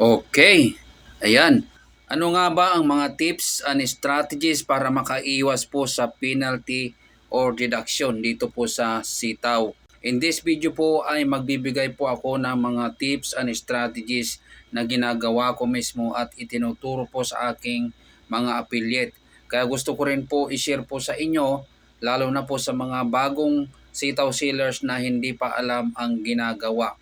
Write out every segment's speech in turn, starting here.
Okay, ayan. Ano nga ba ang mga tips and strategies para makaiwas po sa penalty or deduction dito po sa sitaw? In this video po ay magbibigay po ako ng mga tips and strategies na ginagawa ko mismo at itinuturo po sa aking mga affiliate. Kaya gusto ko rin po i-share po sa inyo, lalo na po sa mga bagong sitaw sellers na hindi pa alam ang ginagawa.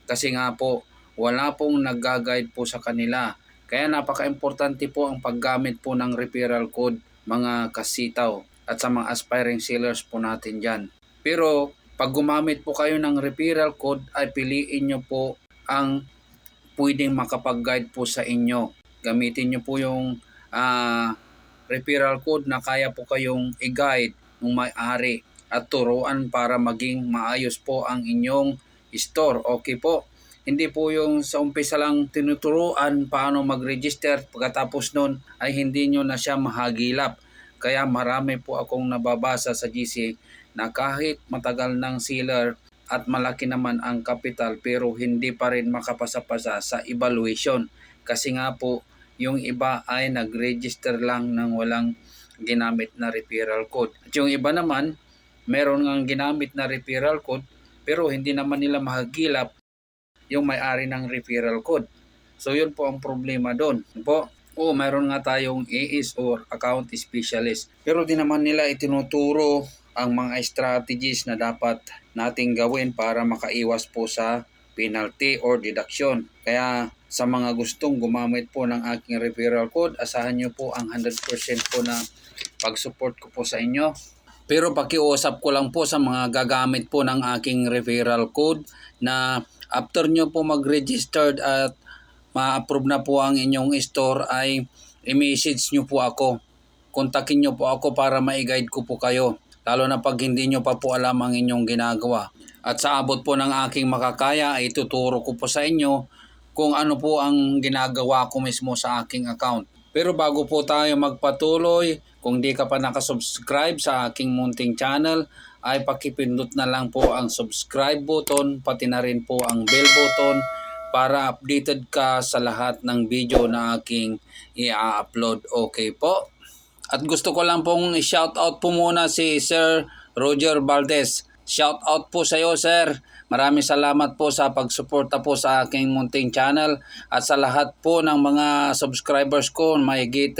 Kasi nga po, wala pong nag-guide po sa kanila. Kaya napaka-importante po ang paggamit po ng referral code mga kasitaw at sa mga aspiring sellers po natin dyan. Pero pag gumamit po kayo ng referral code ay piliin nyo po ang pwedeng makapag-guide po sa inyo. Gamitin nyo po yung referral code na kaya po kayong i-guide ng may-ari at turuan para maging maayos po ang inyong store. Okay po? Hindi po yung sa umpisa lang tinuturuan paano mag-register, pagkatapos nun ay hindi nyo na siya mahagilap. Kaya marami po akong nababasa sa GC na kahit matagal ng seller at malaki naman ang capital pero hindi pa rin makapasa-pasa sa evaluation. Kasi nga po yung iba ay nag-register lang ng walang ginamit na referral code. At yung iba naman, meron ngang ginamit na referral code pero hindi naman nila mahagilap yung may-ari ng referral code. So yun po ang problema doon. Po, mayroon nga tayong AS or account specialist. Pero di naman nila itinuturo ang mga strategies na dapat nating gawin para makaiwas po sa penalty or deduction. Kaya sa mga gustong gumamit po ng aking referral code, asahan nyo po ang 100% po na pag-support ko po sa inyo. Pero pakiusap ko lang po sa mga gagamit po ng aking referral code na after nyo po mag-registered at ma-approve na po ang inyong store ay i-message nyo po ako. Kontakin nyo po ako para ma-guide ko po kayo. Lalo na pag hindi nyo pa po alam ang inyong ginagawa. At sa abot po ng aking makakaya ay tuturo ko po sa inyo kung ano po ang ginagawa ko mismo sa aking account. Pero bago po tayo magpatuloy, kung di ka pa nakasubscribe sa aking munting channel, ay pakipindot na lang po ang subscribe button, pati na rin po ang bell button para updated ka sa lahat ng video na aking i-upload. Okay po? At gusto ko lang pong i-shoutout po muna si Sir Roger Valdez. Shoutout po sa iyo, sir. Maraming salamat po sa pagsuporta po sa aking munting channel at sa lahat po ng mga subscribers ko, mahigit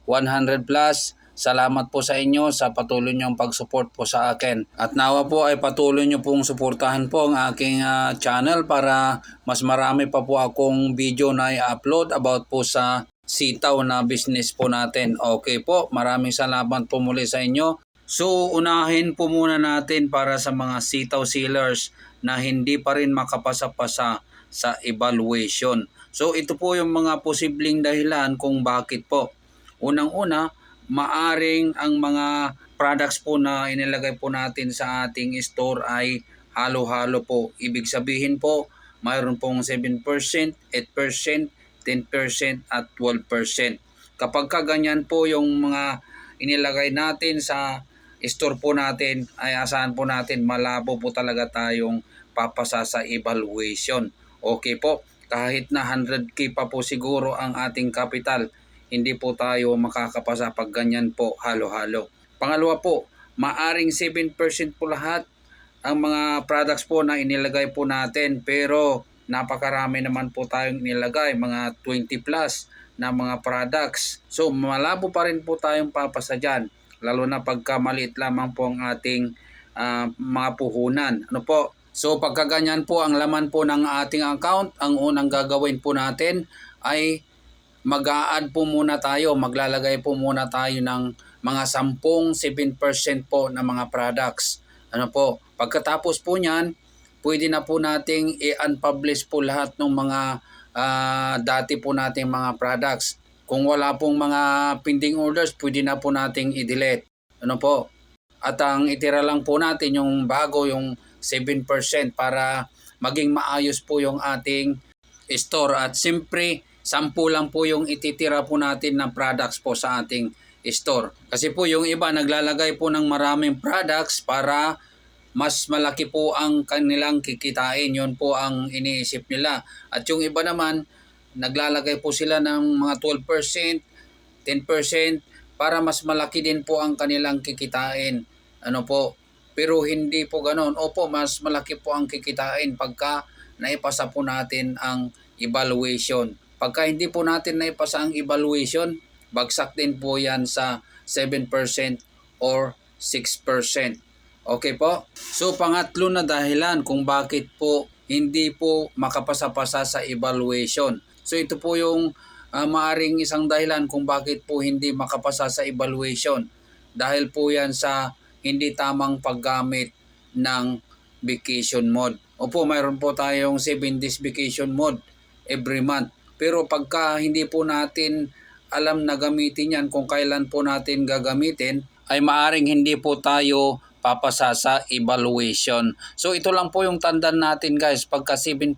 100 plus. Salamat po sa inyo sa patuloy niyong pag-support po sa akin. At nawa po ay patuloy niyo pong suportahan po ang aking channel para mas marami pa po akong video na i-upload about po sa sitaw na business po natin. Okay po, maraming salamat po muli sa inyo. So unahin po muna natin para sa mga sitaw sellers na hindi pa rin makapasa-pasa sa evaluation. So ito po yung mga posibleng dahilan kung bakit po. Unang-una, maaring ang mga products po na inilagay po natin sa ating store ay halo-halo po. Ibig sabihin po, mayroon pong 7%, 8%, 10% at 12%. Kapag kaganyan po yung mga inilagay natin sa store po natin, ay asahan po natin malabo po talaga tayong papasa sa evaluation. Okay po, kahit na 100k pa po siguro ang ating capital, hindi po tayo makakapasa pag ganyan po halo-halo. Pangalawa po, maaring 7% po lahat ang mga products po na inilagay po natin, pero napakarami naman po tayong inilagay, mga 20 plus na mga products. So malabo pa rin po tayong papasa dyan, lalo na pagka maliit lamang po ang ating mga puhunan. Ano po? So pagkaganyan po ang laman po ng ating account, ang unang gagawin po natin ay mag-a-add po muna tayo, maglalagay po muna tayo ng mga 7% po na mga products. Ano po? Pagkatapos po niyan, pwede na po nating i-unpublish po lahat ng mga dati po nating mga products. Kung wala pong mga pending orders, pwede na po nating i-delete. Ano po? At ang itira lang po natin yung bago, yung 7% para maging maayos po yung ating store. At siyempre, 10 lang po yung ititira po natin na products po sa ating store. Kasi po yung iba naglalagay po ng maraming products para mas malaki po ang kanilang kikitain. Yun po ang iniisip nila. At yung iba naman, naglalagay po sila ng mga 12%, 10% para mas malaki din po ang kanilang kikitain. Ano po? Pero hindi po ganoon. Opo, mas malaki po ang kikitain pagka naipasa po natin ang evaluation. Pagka hindi po natin naipasa ang evaluation, bagsak din po yan sa 7% or 6%. Okay po? So pangatlo na dahilan kung bakit po hindi po makapasa-pasa sa evaluation. So ito po yung maaring isang dahilan kung bakit po hindi makapasa sa evaluation. Dahil po yan sa hindi tamang paggamit ng vacation mode. Opo, mayroon po tayong 7 days vacation mode every month. Pero pagka hindi po natin alam na gamitin yan, kung kailan po natin gagamitin, ay maaring hindi po tayo papasa sa evaluation. So ito lang po yung tandaan natin guys, pagka 7%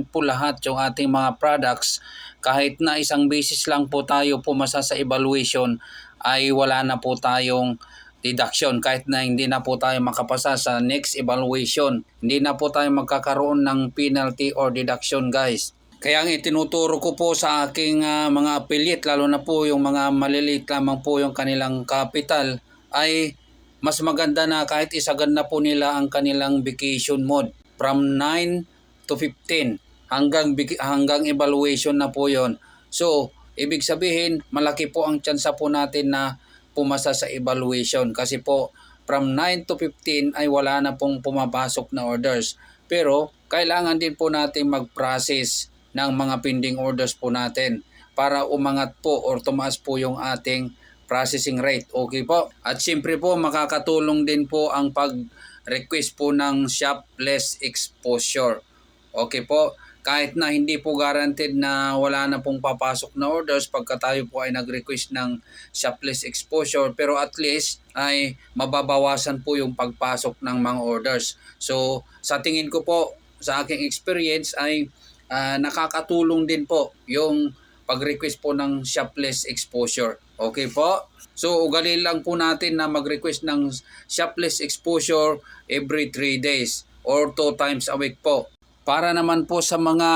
po lahat yung ating mga products, kahit na isang beses lang po tayo pumasa sa evaluation, ay wala na po tayong deduction. Kahit na hindi na po tayo makapasa sa next evaluation, hindi na po tayo magkakaroon ng penalty or deduction guys. Kaya ang itinuturo ko po sa aking mga affiliate, lalo na po yung mga maliliit lamang po yung kanilang capital, ay mas maganda na kahit isagad na po nila ang kanilang vacation mode from 9 to 15 hanggang evaluation na po yon. So, ibig sabihin, malaki po ang tsansa po natin na pumasa sa evaluation kasi po from 9 to 15 ay wala na pong pumapasok na orders. Pero kailangan din po natin mag-process ng mga pending orders po natin para umangat po or tumaas po yung ating processing rate. Okay po? At siyempre po makakatulong din po ang pag-request po ng shopless exposure. Okay po? Kahit na hindi po guaranteed na wala na pong papasok na orders pagka tayo po ay nag-request ng shopless exposure, pero at least ay mababawasan po yung pagpasok ng mga orders. So sa tingin ko po, sa aking experience ay nakakatulong din po yung pag-request po ng shopless exposure. Okay po? So ugali lang po natin na mag-request ng shopless exposure every 3 days or 2 times a week po. Para naman po sa mga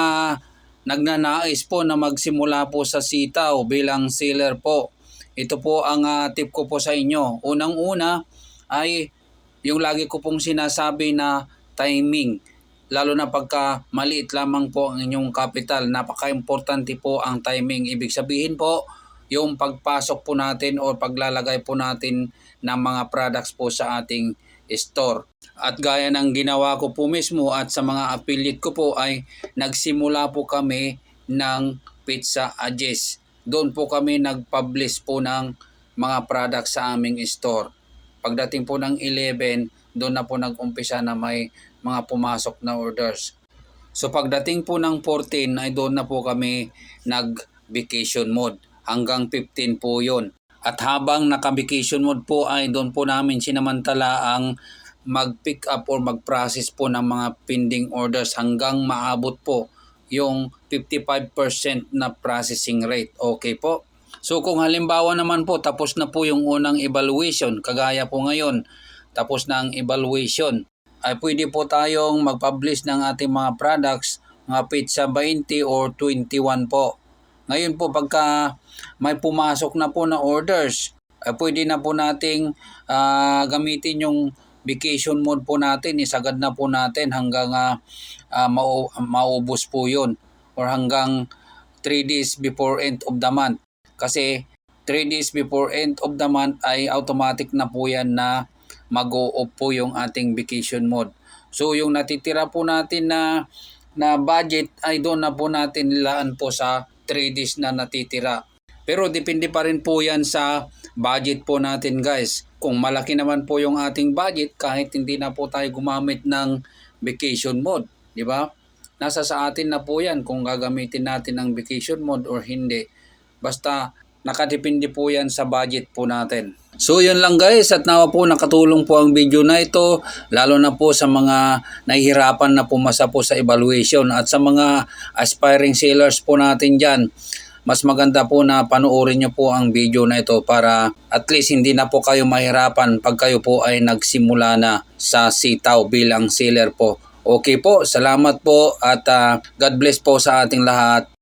nagnanais po na magsimula po sa sitaw bilang seller po, ito po ang tip ko po sa inyo. Unang-una ay yung lagi ko pong sinasabi na timing. Lalo na pagka maliit lamang po ang inyong capital, napaka-importante po ang timing. Ibig sabihin po, yung pagpasok po natin o paglalagay po natin ng mga products po sa ating store. At gaya ng ginawa ko po mismo at sa mga affiliate ko po ay nagsimula po kami ng Pizza Adjust. Doon po kami nag-publish po ng mga products sa aming store. Pagdating po ng 11, doon na po nag-umpisa na may mga pumasok na orders. So pagdating po ng 14 ay doon na po kami nag-vacation mode. Hanggang 15 po yun. At habang naka-vacation mode po ay doon po namin sinamantala ang mag-pick up or mag-process po ng mga pending orders hanggang maabot po yung 55% na processing rate. Okay po? So kung halimbawa naman po tapos na po yung unang evaluation, kagaya po ngayon, tapos na ang evaluation, ay pwede po tayong mag-publish ng ating mga products, mga pizza 20 or 21 po. Ngayon po pagka may pumasok na po na orders, pwede na po nating gamitin yung vacation mode po natin, isagad na po natin hanggang maubos po yun or hanggang 3 days before end of the month. Kasi 3 days before end of the month ay automatic na po yan na mag-o-off po yung ating vacation mode. So yung natitira po natin na budget ay doon na po natin nilaan po sa 3 days na natitira. Pero depende pa rin po yan sa budget po natin guys. Kung malaki naman po yung ating budget, kahit hindi na po tayo gumamit ng vacation mode, di ba? Nasa sa atin na po yan kung gagamitin natin ang vacation mode or hindi. Basta nakadepende po yan sa budget po natin. So yun lang guys, at nawa po nakatulong po ang video na ito, lalo na po sa mga nahihirapan na pumasa po sa evaluation at sa mga aspiring sellers po natin dyan. Mas maganda po na panoorin nyo po ang video na ito para at least hindi na po kayo mahirapan pag kayo po ay nagsimula na sa sitaw bilang seller po. Okay po, salamat po at God bless po sa ating lahat.